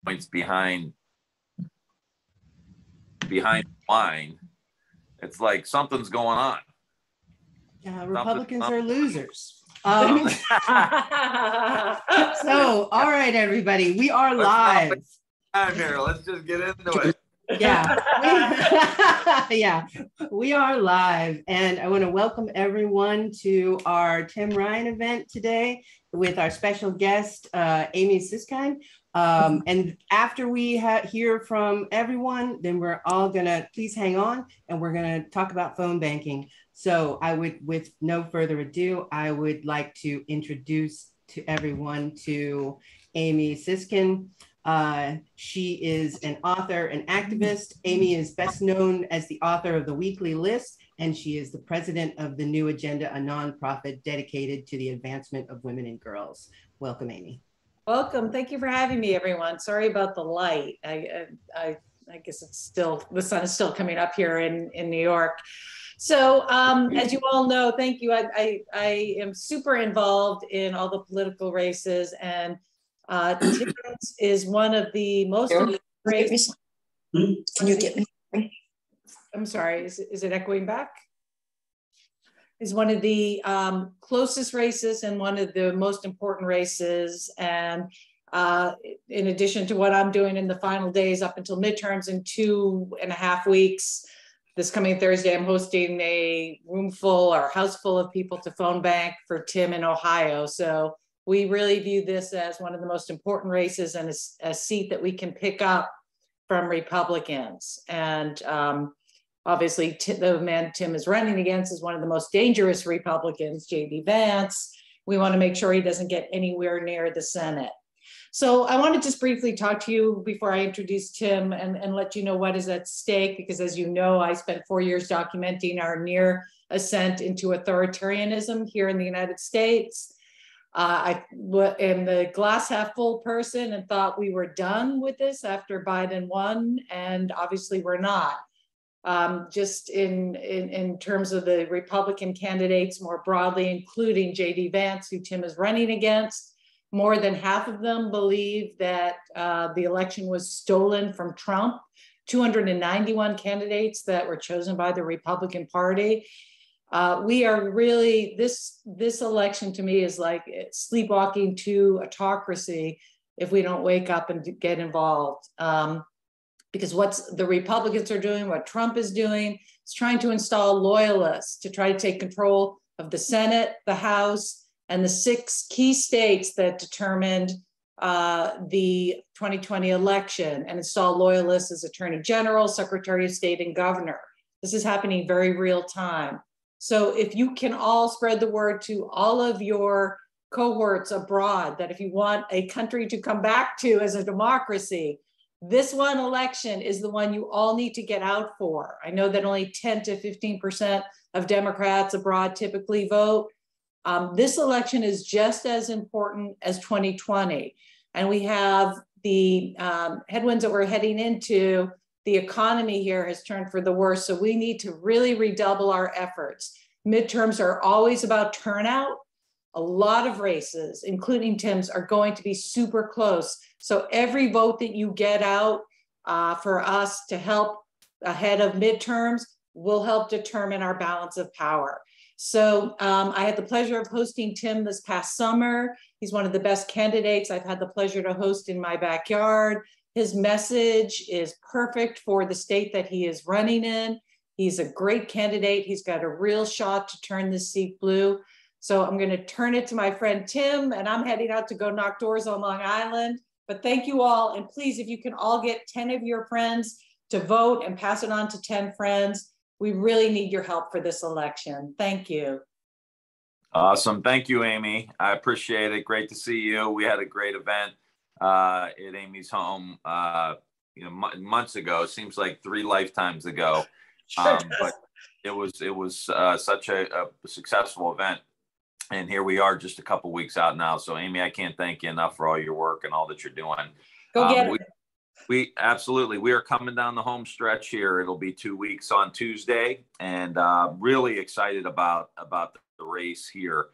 points behind the line. It's like something's going on. Yeah, Republicans are losers. So, all right, everybody, we are live. Time here. Let's just get into it. Yeah, yeah, we are live, and I want to welcome everyone to our Tim Ryan event today with our special guest, Amy Siskind. And after we hear from everyone, then we're all gonna, please hang on, and we're gonna talk about phone banking. So I would, with no further ado, I would like to introduce to everyone to Amy Siskind. She is an author and activist. Amy is best known as the author of The Weekly List, and she is the president of The New Agenda, a nonprofit dedicated to the advancement of women and girls. Welcome, Amy. Welcome. Thank you for having me, everyone. Sorry about the light. I guess it's still, the sun is still coming up here in New York. So as you all know, thank you. I am super involved in all the political races, and Tim is one of the most races. Can you get me? I'm sorry, is it echoing back? Is one of the closest races and one of the most important races. And in addition to what I'm doing in the final days up until midterms in 2.5 weeks, this coming Thursday, I'm hosting a room full or house full of people to phone bank for Tim in Ohio. So we really view this as one of the most important races and a seat that we can pick up from Republicans. And obviously, the man Tim is running against is one of the most dangerous Republicans, J.D. Vance. We want to make sure he doesn't get anywhere near the Senate. So I want to just briefly talk to you before I introduce Tim and let you know what is at stake, because as you know, I spent 4 years documenting our near ascent into authoritarianism here in the United States. I am the glass half full person and thought we were done with this after Biden won, and obviously we're not. Just in terms of the Republican candidates more broadly, including J.D. Vance, who Tim is running against, more than half of them believe that the election was stolen from Trump. 291 candidates that were chosen by the Republican Party. We are really, this election to me is like sleepwalking to autocracy if we don't wake up and get involved. Because what the Republicans are doing, what Trump is doing, is trying to install loyalists to try to take control of the Senate, the House, and the 6 key states that determined the 2020 election, and install loyalists as Attorney General, Secretary of State, and Governor. This is happening very real time. So if you can all spread the word to all of your cohorts abroad that if you want a country to come back to as a democracy, this one election is the one you all need to get out for. I know that only 10 to 15% of Democrats abroad typically vote. This election is just as important as 2020. And we have the headwinds that we're heading into. The economy here has turned for the worse. So we need to really redouble our efforts. Midterms are always about turnout. A lot of races, including Tim's, are going to be super close. So every vote that you get out for us to help ahead of midterms will help determine our balance of power. So I had the pleasure of hosting Tim this past summer. He's one of the best candidates I've had the pleasure to host in my backyard. His message is perfect for the state that he is running in. He's a great candidate. He's got a real shot to turn this seat blue. So I'm going to turn it to my friend Tim, and I'm heading out to go knock doors on Long Island. But thank you all. And please, if you can all get 10 of your friends to vote and pass it on to 10 friends, we really need your help for this election. Thank you. Awesome. Thank you, Amy. I appreciate it. Great to see you. We had a great event at Amy's home, months ago. It seems like 3 lifetimes ago. But it was such a successful event. And here we are just a couple weeks out now. So Amy, I can't thank you enough for all your work and all that you're doing. Go get it. We absolutely, we are coming down the home stretch here. It'll be 2 weeks on Tuesday, and really excited about the race here.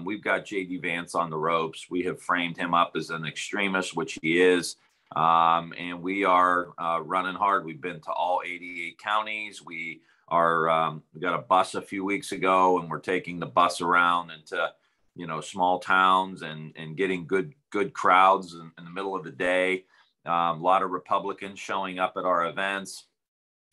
We've got J.D. Vance on the ropes. We have framed him up as an extremist, which he is. And we are running hard. We've been to all 88 counties. We got a bus a few weeks ago, and we're taking the bus around into, small towns and getting good crowds in the middle of the day. A lot of Republicans showing up at our events,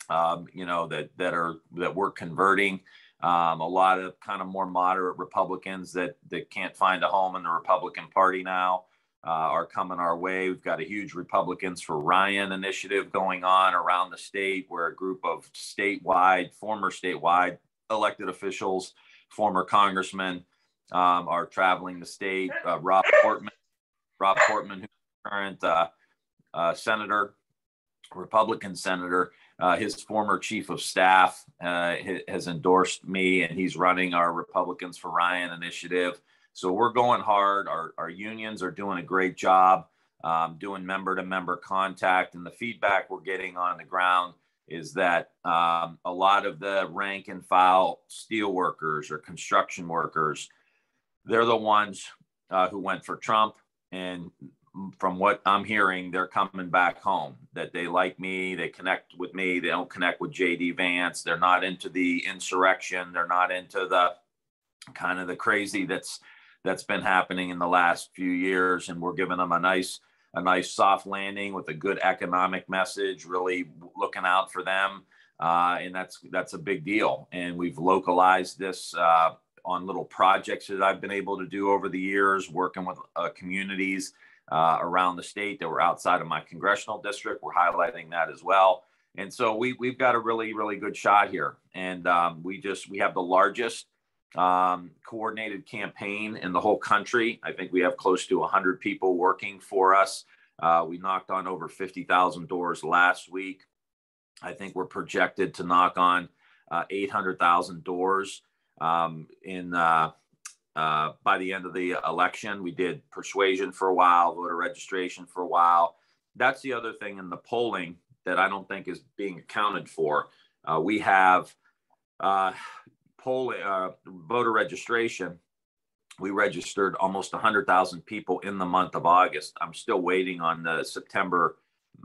that we're converting. A lot of kind of more moderate Republicans that can't find a home in the Republican Party now are coming our way. We've got a huge Republicans for Ryan initiative going on around the state, where a group of former statewide elected officials, former congressmen are traveling the state. Rob Portman, who's current senator, Republican senator, his former chief of staff has endorsed me, and he's running our Republicans for Ryan initiative. So we're going hard. Our unions are doing a great job doing member-to-member contact, and the feedback we're getting on the ground is that a lot of the rank and file steel workers or construction workers, they're the ones who went for Trump, and from what I'm hearing, they're coming back home, that they like me, they connect with me, they don't connect with JD Vance, they're not into the insurrection, they're not into the kind of the crazy that's been happening in the last few years, and we're giving them a nice soft landing with a good economic message, really looking out for them, and that's a big deal. And we've localized this on little projects that I've been able to do over the years, working with communities around the state that were outside of my congressional district. We're highlighting that as well. And so we've got a really, really good shot here. And we have the largest coordinated campaign in the whole country. I think we have close to 100 people working for us. We knocked on over 50,000 doors last week. I think we're projected to knock on 800,000 doors by the end of the election. We did persuasion for a while, voter registration for a while. That's the other thing in the polling that I don't think is being accounted for. We have voter registration. We registered almost 100,000 people in the month of August. I'm still waiting on the September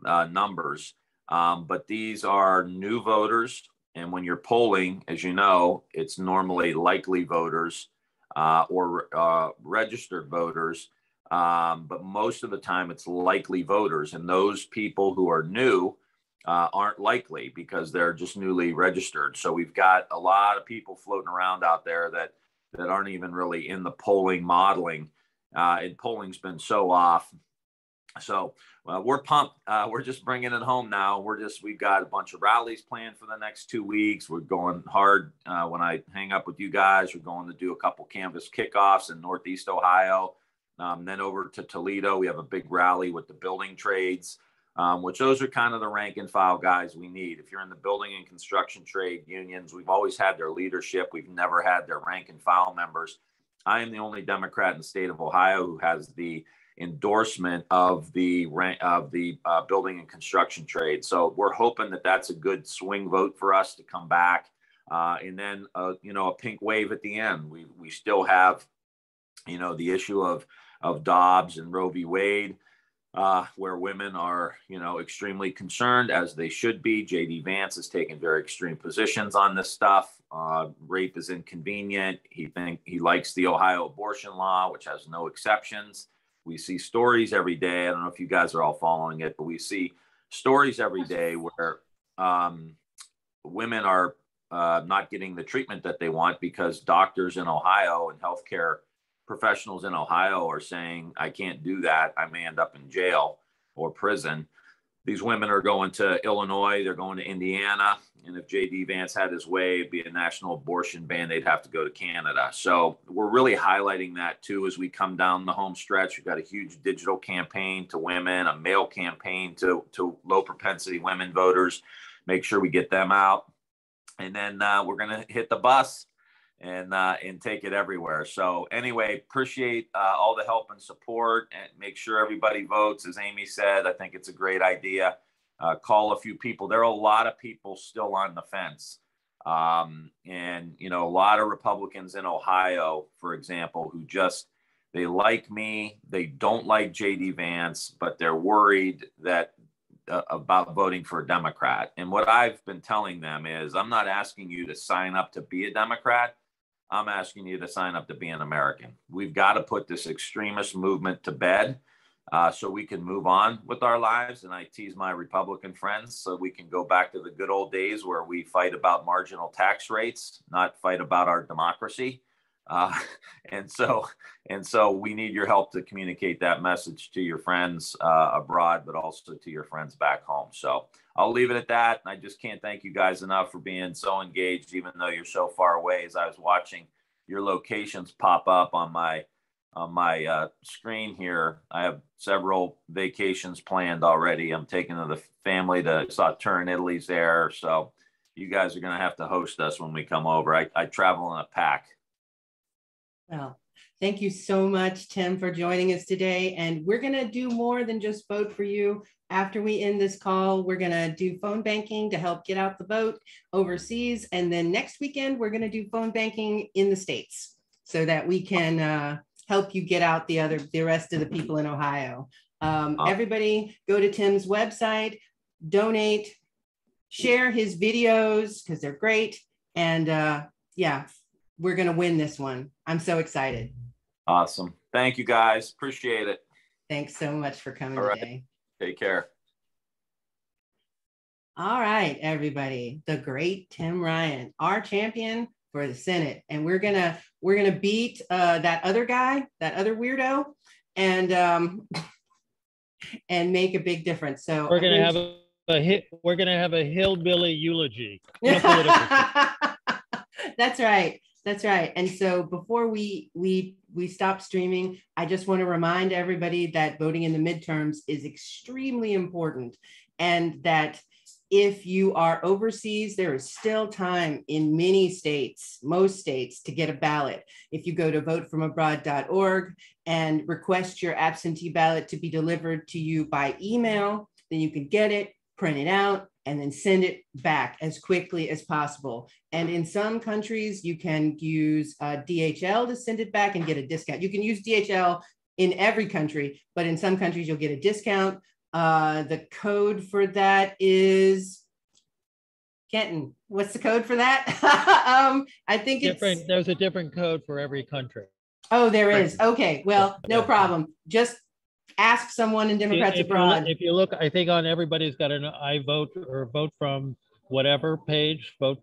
numbers, but these are new voters. And when you're polling, as you know, it's normally likely voters or registered voters, but most of the time it's likely voters. And those people who are new aren't likely because they're just newly registered. So we've got a lot of people floating around out there that aren't even really in the polling modeling. And polling's been so off. So we're pumped. We're just bringing it home now. We've got a bunch of rallies planned for the next 2 weeks. We're going hard. When I hang up with you guys, we're going to do a couple canvas kickoffs in Northeast Ohio. Then over to Toledo, we have a big rally with the building trades, which those are kind of the rank and file guys we need. If you're in the building and construction trade unions, we've always had their leadership. We've never had their rank and file members. I am the only Democrat in the state of Ohio who has the endorsement of the building and construction trade. So we're hoping that that's a good swing vote for us to come back. And then, a pink wave at the end. We still have, the issue of Dobbs and Roe v. Wade, where women are, extremely concerned, as they should be. JD Vance has taken very extreme positions on this stuff. Rape is inconvenient. He likes the Ohio abortion law, which has no exceptions. We see stories every day. I don't know if you guys are all following it, but we see stories every day where women are not getting the treatment that they want because doctors in Ohio and healthcare professionals in Ohio are saying, I can't do that. I may end up in jail or prison. These women are going to Illinois, they're going to Indiana. And if JD Vance had his way, it'd be a national abortion ban. They'd have to go to Canada. So we're really highlighting that too as we come down the home stretch. We've got a huge digital campaign to women, a mail campaign to low propensity women voters. Make sure we get them out. And then we're going to hit the bus and take it everywhere. So anyway, appreciate all the help and support, and make sure everybody votes. As Amy said, I think it's a great idea. Call a few people. There are a lot of people still on the fence. And, a lot of Republicans in Ohio, for example, who just, They like me. They don't like J.D. Vance, but they're worried that about voting for a Democrat. And what I've been telling them is, I'm not asking you to sign up to be a Democrat. I'm asking you to sign up to be an American. We've got to put this extremist movement to bed so we can move on with our lives. And I tease my Republican friends so we can go back to the good old days where we fight about marginal tax rates, not fight about our democracy. And so we need your help to communicate that message to your friends abroad, but also to your friends back home. So I'll leave it at that. I just can't thank you guys enough for being so engaged, even though you're so far away. As I was watching your locations pop up on my screen here, I have several vacations planned already. I'm taking the family to Turin, Italy's there. So you guys are going to have to host us when we come over. I travel in a pack. Well, thank you so much, Tim, for joining us today. And we're going to do more than just vote for you. After we end this call, we're going to do phone banking to help get out the vote overseas. And then next weekend, we're going to do phone banking in the States so that we can help you get out the rest of the people in Ohio. Everybody go to Tim's website, donate, share his videos because they're great. And yeah, we're going to win this one. I'm so excited. Awesome. Thank you, guys. Appreciate it. Thanks so much for coming today. Take care. All right, everybody. The great Tim Ryan, our champion for the Senate. And we're gonna beat that other guy, that other weirdo, and make a big difference. So we're gonna have a hillbilly eulogy. No That's right. That's right. And so before we stop streaming, I just want to remind everybody that voting in the midterms is extremely important, and that if you are overseas, there is still time in many states, most states, to get a ballot. If you go to votefromabroad.org and request your absentee ballot to be delivered to you by email, then you can get it, print it out, and then send it back as quickly as possible. And in some countries, you can use DHL to send it back and get a discount. You can use DHL in every country, but in some countries, you'll get a discount. The code for that is, Kenton, what's the code for that? I think there's a different code for every country. Oh, there is. Okay, well, no problem. Just ask someone in Democrats Abroad. If you look, I think on everybody's got an I vote or vote from whatever page, vote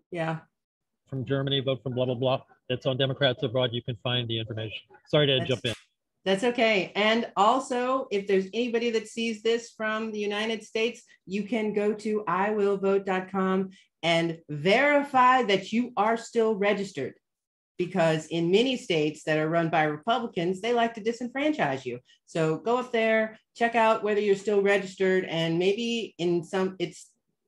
from Germany, vote from blah, blah, blah. That's on Democrats Abroad. You can find the information. Sorry to jump in. That's okay. And also, if there's anybody that sees this from the United States, you can go to iwillvote.com and verify that you are still registered. Because in many states that are run by Republicans, they like to disenfranchise you. So go up there, check out whether you're still registered, and maybe in some,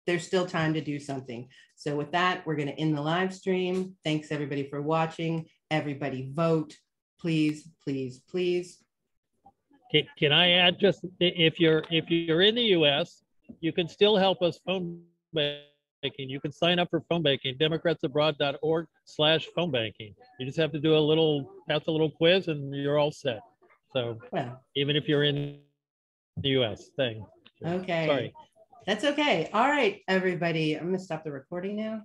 there's still time to do something. So with that, we're going to end the live stream. Thanks everybody for watching. Everybody vote, please, please, please. Can I add, just if you're in the U.S., you can still help us phone banking. You can sign up for phone banking, democratsabroad.org/phone banking. You just have to do pass a little quiz, and you're all set. So even if you're in the U.S. thing. Okay. Sorry. That's okay. All right, everybody. I'm going to stop the recording now.